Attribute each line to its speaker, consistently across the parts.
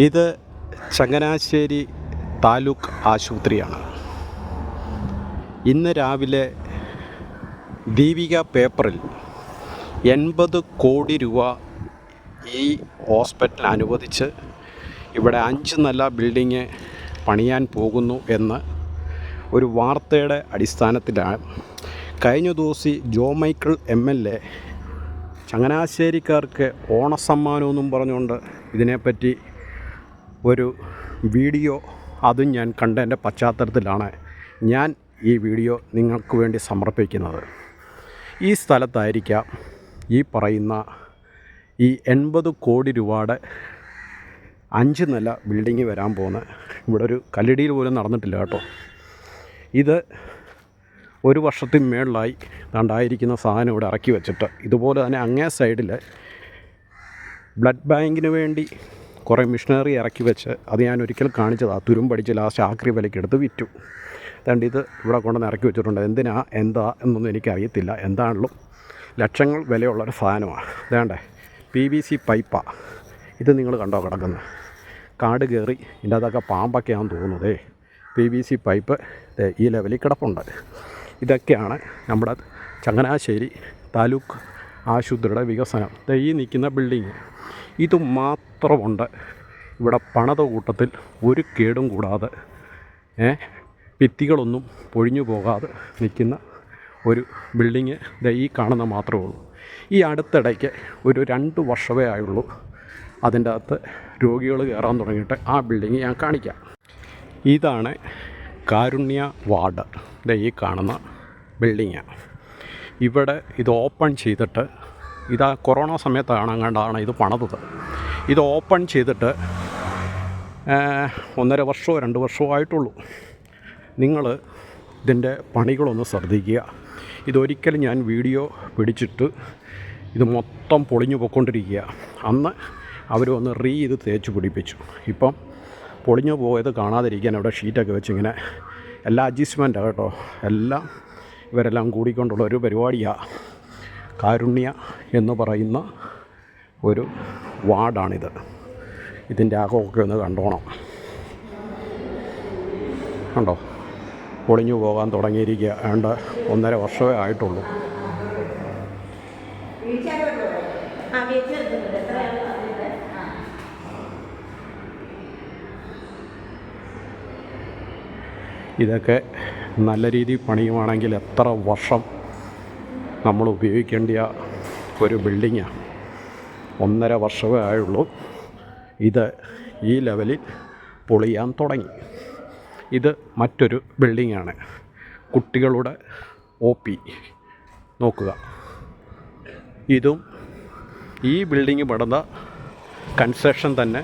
Speaker 1: ഇത് ചങ്ങനാശ്ശേരി താലൂക്ക് ആശുപത്രിയാണ്. ഇന്ന് രാവിലെ ദീപിക പേപ്പറിൽ 80 കോടി രൂപ ഈ ഹോസ്പിറ്റൽ അനുവദിച്ച് ഇവിടെ 5 നില ബിൽഡിങ് പണിയാൻ പോകുന്നു എന്ന് ഒരു വാർത്തയുടെ അടിസ്ഥാനത്തിലാണ് കഴിഞ്ഞ ദിവസം ജോ മൈക്കിൾ MLA ചങ്ങനാശ്ശേരിക്കാർക്ക് ഓണസമ്മാനമെന്നും പറഞ്ഞുകൊണ്ട് ഇതിനെപ്പറ്റി ഒരു വീഡിയോ അതും ഞാൻ കണ്ടതിൻ്റെ പശ്ചാത്തലത്തിലാണ് ഞാൻ ഈ വീഡിയോ നിങ്ങൾക്ക് വേണ്ടി സമർപ്പിക്കുന്നത്. ഈ സ്ഥലത്തായിരിക്കാം ഈ പറയുന്ന ഈ 80 കോടി രൂപയുടെ 5 നില ബിൽഡിങ് വരാൻ പോകുന്നത്. ഇവിടെ ഒരു കല്ലിടിയിൽ പോലും നടന്നിട്ടില്ല കേട്ടോ. ഇത് ഒരു വർഷത്തിന് മേളിലായി ദാണ്ടായിരിക്കുന്ന സാധനം ഇവിടെ ഇറക്കി വെച്ചിട്ട്. ഇതുപോലെ തന്നെ അങ്ങേ സൈഡിൽ ബ്ലഡ് ബാങ്കിന് വേണ്ടി കുറേ മിഷനറി ഇറക്കി വെച്ച് അത് ഞാൻ ഒരിക്കൽ കാണിച്ചതാണ്. തുരുമ്പടിച്ച് ലാസ്റ്റ് ആക്രി വിലയ്ക്ക് എടുത്ത് വിറ്റു. അതുകൊണ്ട് ഇത് ഇവിടെ കൊണ്ടുവന്ന് ഇറക്കി വെച്ചിട്ടുണ്ട്. എന്താ എന്നൊന്നും എനിക്കറിയത്തില്ല. എന്താണെങ്കിലും ലക്ഷങ്ങൾ വിലയുള്ളൊരു സാധനമാണ്. വേണ്ടേ PVC പൈപ്പാണ്. ഇത് നിങ്ങൾ കണ്ടോ കിടക്കുന്നത്? കാട് കയറി ഇതിൻ്റെ അതൊക്കെ പാമ്പൊക്കെയാണെന്ന് തോന്നുന്നതേ. PVC പൈപ്പ് ഈ ലെവലിൽ കിടപ്പുണ്ട്. ഇതൊക്കെയാണ് നമ്മുടെ ചങ്ങനാശ്ശേരി താലൂക്ക് ആശുപത്രിയുടെ വികസനം. ഈ നിൽക്കുന്ന ബിൽഡിങ് ഇത് മാത്രമുണ്ട് ഇവിടെ പണിത കൂട്ടത്തിൽ, ഒരു കേടും കൂടാതെ ഭിത്തികളൊന്നും പൊഴിഞ്ഞു പോകാതെ നിൽക്കുന്ന ഒരു ബിൽഡിങ് ഈ കാണുന്ന മാത്രമേ ഉള്ളൂ. ഈ അടുത്തിടയ്ക്ക് ഒരു 2 വർഷമേ ആയുള്ളൂ അതിൻ്റെ അകത്ത് രോഗികൾ കയറാൻ തുടങ്ങിയിട്ട്. ആ ബിൽഡിങ് ഞാൻ കാണിക്കാം. ഇതാണ് കാരുണ്യ വാർഡ്. ഈ കാണുന്ന ബിൽഡിങ്. ഇവിടെ ഇത് ഓപ്പൺ ചെയ്തിട്ട് ഇതാ കൊറോണ സമയത്താണ് അങ്ങാണ്ടാണ് ഇത് പണിതത്. ഇത് ഓപ്പൺ ചെയ്തിട്ട് 1.5 വർഷമോ 2 വർഷമോ ആയിട്ടുള്ളൂ. നിങ്ങൾ ഇതിൻ്റെ പണികളൊന്ന് ശ്രദ്ധിക്കുക. ഇതൊരിക്കലും ഞാൻ വീഡിയോ പിടിച്ചിട്ട് ഇത് മൊത്തം പൊളിഞ്ഞു പോയിക്കൊണ്ടിരിക്കുക. അന്ന് അവർ വന്ന് ഇത് തേച്ച് പിടിപ്പിച്ചു. ഇപ്പം പൊളിഞ്ഞു പോയത് കാണാതിരിക്കാൻ അവിടെ ഷീറ്റൊക്കെ വെച്ച് ഇങ്ങനെ എല്ലാ അഡ്ജസ്റ്റ്മെൻറ്റാണ് കേട്ടോ. എല്ലാം ഇവരെല്ലാം കൂടിക്കൊണ്ടുള്ള ഒരു പരിപാടിയാണ്. കാരുണ്യ എന്ന് പറയുന്ന ഒരു വാർഡാണിത്. ഇതിൻ്റെ അകമൊക്കെ ഒന്ന് കണ്ടോണം. കണ്ടോ, പൊളിഞ്ഞു പോകാൻ തുടങ്ങിയിരിക്കുക. ഏതാണ്ട് 1.5 വർഷമേ ആയിട്ടുള്ളൂ. ഇതൊക്കെ നല്ല രീതിയിൽ പണിയുവാണെങ്കിൽ എത്ര വർഷം നമ്മൾ ഉപയോഗിക്കേണ്ട ഒരു ബിൽഡിങ്ങാണ്. 1.5 വർഷമേ ആയുള്ളൂ ഇത് ഈ ലെവലിൽ പൊളിയാൻ തുടങ്ങി. ഇത് മറ്റൊരു ബിൽഡിങ്ങാണ്, കുട്ടികളുടെ OP. നോക്കുക, ഇതും ഈ ബിൽഡിങ് പണിത കൺസ്ട്രക്ഷൻ തന്നെ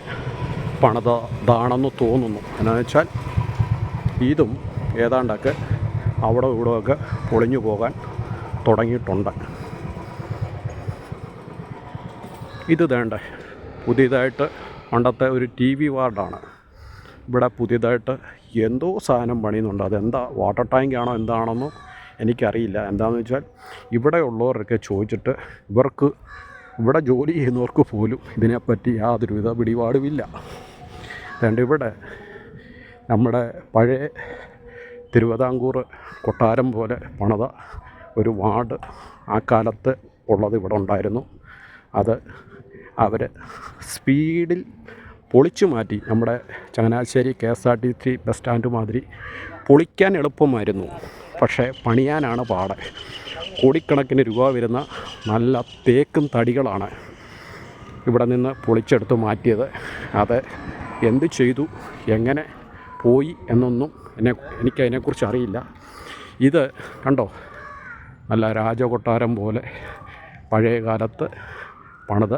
Speaker 1: പണിതാണെന്ന് തോന്നുന്നു. എന്നാന്ന് വെച്ചാൽ ഇതും ഏതാണ്ടൊക്കെ അവിടെ ഇവിടെയൊക്കെ പൊളിഞ്ഞു പോകാൻ തുടങ്ങിയിട്ടുണ്ട്. ഇത് വേണ്ട പുതിയതായിട്ട് പണ്ടത്തെ ഒരു TV വാർഡാണ്. ഇവിടെ പുതിയതായിട്ട് എന്തോ സാധനം പണിയുന്നുണ്ട്. അതെന്താ, വാട്ടർ ടാങ്കാണോ എന്താണെന്നോ എനിക്കറിയില്ല. എന്താണെന്ന് വെച്ചാൽ ഇവിടെ ഉള്ളവരൊക്കെ ചോദിച്ചിട്ട് ഇവർക്ക് ഇവിടെ ജോലി ചെയ്യുന്നവർക്ക് പോലും ഇതിനെപ്പറ്റി യാതൊരുവിധ പിടിപാടുമില്ല. അതുകൊണ്ട് ഇവിടെ നമ്മുടെ പഴയ തിരുവിതാംകൂർ കൊട്ടാരം പോലെ പണിത ഒരു വാർഡ് ആ കാലത്ത് ഉള്ളത് ഇവിടെ ഉണ്ടായിരുന്നു. അത് അവർ സ്പീഡിൽ പൊളിച്ചു മാറ്റി. നമ്മുടെ ചങ്ങനാശ്ശേരി KSRTC ബസ് സ്റ്റാൻഡ് മാതിരി പൊളിക്കാൻ എളുപ്പമായിരുന്നു, പക്ഷേ പണിയാനാണ് പാട്. കോടിക്കണക്കിന് രൂപ വരുന്ന നല്ല തേക്കും തടികളാണ് ഇവിടെ നിന്ന് പൊളിച്ചെടുത്ത് മാറ്റിയത്. അത് എന്ത് ചെയ്തു, എങ്ങനെ പോയി എന്നൊന്നും എനിക്കതിനെക്കുറിച്ച് അറിയില്ല. ഇത് കണ്ടോ, നല്ല രാജകൊട്ടാരം പോലെ പഴയ കാലത്ത് പണിത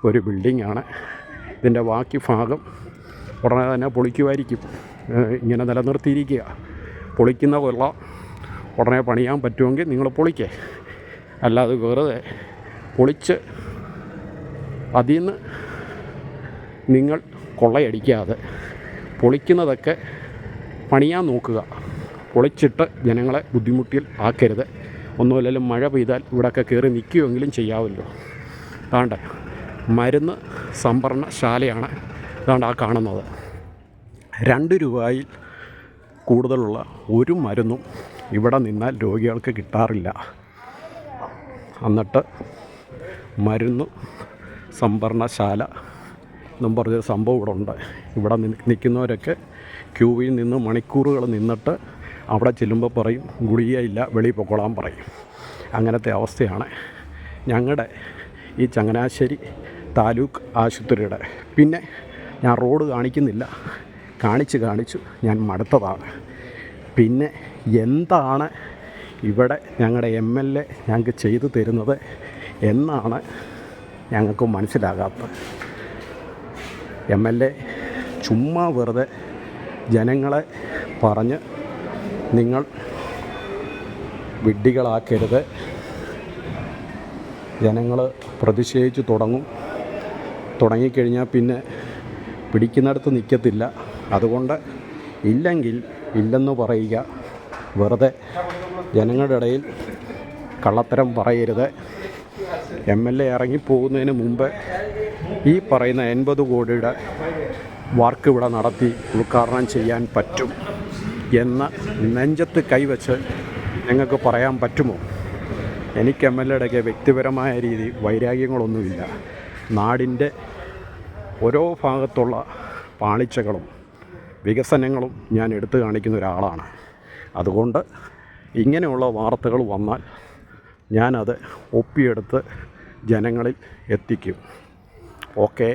Speaker 1: ഒരു ബിൽഡിങ്ങാണ്. ഇതിൻ്റെ ബാക്കി ഭാഗം ഉടനെ തന്നെ പൊളിക്കുമായിരിക്കും. ഇങ്ങനെ നിലനിർത്തിയിരിക്കുക. പൊളിക്കുന്ന കൊള്ള ഉടനെ പണിയാൻ പറ്റുമെങ്കിൽ നിങ്ങൾ പൊളിക്കേ. അല്ലാതെ വെറുതെ പൊളിച്ച് അതിൽ നിന്ന് നിങ്ങൾ കൊള്ളയടിക്കാതെ പൊളിക്കുന്നതൊക്കെ പണിയാൻ നോക്കുക. പൊളിച്ചിട്ട് ജനങ്ങളെ ബുദ്ധിമുട്ടിൽ ആക്കരുത്. ഒന്നുമില്ലെങ്കിലും മഴ പെയ്താൽ ഇവിടെയൊക്കെ കയറി നിൽക്കുമെങ്കിലും ചെയ്യാമല്ലോ. താണ്ട മരുന്ന് സംഭരണശാലയാണ് ഇതാണ് ആ കാണുന്നത്. 2 രൂപയിൽ കൂടുതലുള്ള ഒരു മരുന്നും ഇവിടെ നിന്നാൽ രോഗികൾക്ക് കിട്ടാറില്ല. എന്നിട്ട് മരുന്ന് സംഭരണശാല എന്നും പറഞ്ഞൊരു സംഭവം ഇവിടെ ഉണ്ട്. ഇവിടെ നിൽക്കുന്നവരൊക്കെ ക്യൂവിൽ നിന്ന് മണിക്കൂറുകൾ നിന്നിട്ട് അവിടെ ചെല്ലുമ്പോൾ പറയും ഗുളികയില്ല, വെളിയിൽ പൊക്കോളാൻ പറയും. അങ്ങനത്തെ അവസ്ഥയാണ് ഞങ്ങളുടെ ഈ ചങ്ങനാശ്ശേരി താലൂക്ക് ആശുപത്രിയുടെ. പിന്നെ ഞാൻ റോഡ് കാണിക്കുന്നില്ല, കാണിച്ചു ഞാൻ മടുത്തതാണ്. പിന്നെ എന്താണ് ഇവിടെ ഞങ്ങളുടെ MLA ഞങ്ങൾക്ക് ചെയ്തു തരുന്നത് എന്നാണ് ഞങ്ങൾക്ക് മനസ്സിലാകാത്തത്. MLA ചുമ്മാ വെറുതെ ജനങ്ങളെ പറഞ്ഞ് നിങ്ങൾ വിഡ്ഢികളാക്കരുത്, ജനങ്ങൾ പ്രതിഷേധിച്ച് തുടങ്ങിക്കഴിഞ്ഞാൽ പിന്നെ പിടിക്കുന്നിടത്ത് നിൽക്കത്തില്ല. അതുകൊണ്ട് ഇല്ലെങ്കിൽ ഇല്ലെന്ന് പറയുക, വെറുതെ ജനങ്ങളുടെ ഇടയിൽ കള്ളത്തരം പറയരുത്. MLA ഇറങ്ങിപ്പോകുന്നതിന് മുമ്പ് ഈ പറയുന്ന 80 കോടിയുടെ വർക്ക് ഇവിടെ നടത്തി ഉദ്ഘാടനം ചെയ്യാൻ പറ്റും എന്ന് നെഞ്ചത്ത് കൈവച്ച് ഞങ്ങൾക്ക് പറയാൻ പറ്റുമോ? എനിക്ക് MLAയുടെയൊക്കെ വ്യക്തിപരമായ രീതി വൈരാഗ്യങ്ങളൊന്നുമില്ല. നാടിൻ്റെ ഓരോ ഭാഗത്തുള്ള പാളിച്ചകളും വികസനങ്ങളും ഞാൻ എടുത്തു കാണിക്കുന്ന ഒരാളാണ്. അതുകൊണ്ട് ഇങ്ങനെയുള്ള വാർത്തകൾ വന്നാൽ ഞാനത് ഒപ്പിയെടുത്ത് ജനങ്ങളിൽ എത്തിക്കും. ഓക്കേ.